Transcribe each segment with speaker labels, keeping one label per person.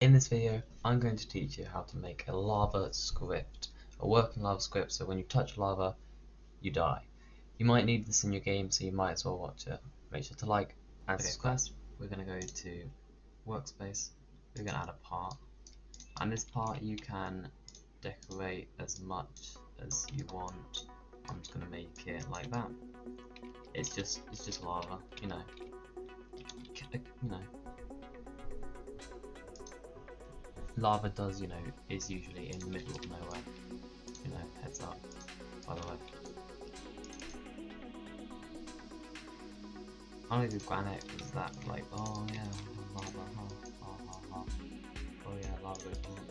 Speaker 1: In this video, I'm going to teach you how to make a lava script, a working lava script, so when you touch lava, you die. You might need this in your game, so you might as well watch it. Make sure to like and subscribe. First, we're going to go to Workspace, we're going to add a part, and this part you can decorate as much as you want. I'm just going to make it like that. It's just lava, you know. Lava is usually in the middle of nowhere. Heads up, by the way. I don't think granite is that like, oh yeah, lava, oh yeah, lava goes wrong.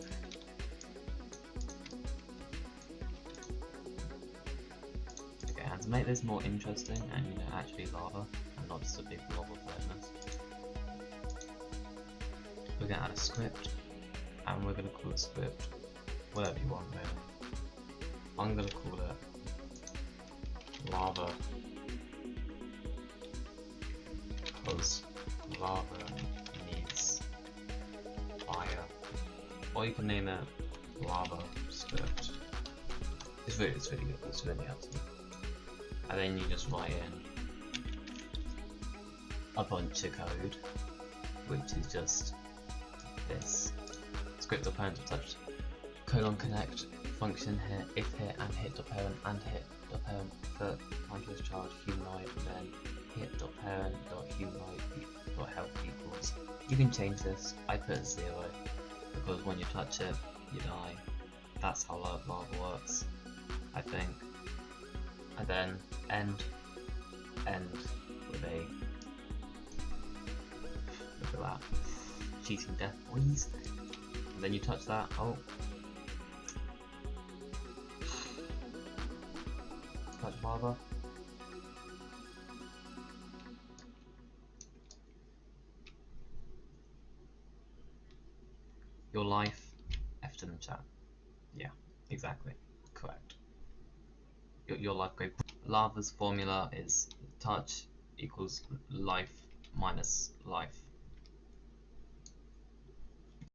Speaker 1: Okay, and to make this more interesting and actually lava and not just a big blob of redness, we're gonna add a script. And we're going to call the script whatever you want, really. I'm going to call it lava, because lava needs fire. Or you can name it lava script. It's really good. It's really up to you. And then you just write in a bunch of code, which is just this. Script the parent to touch :connect function hit if hit and hit .parent and hit .parent for continuous charge humanoid, and then hit .parent humanoid .health equals. You can change this. I put 0 because when you touch it you die. That's how lava works, I think. And then end with a look at that, cheating death boys. And then you touch that, oh, touch lava. Your life, F in the chat. Yeah, exactly, correct. Your life goes. Lava's formula is touch equals life minus life.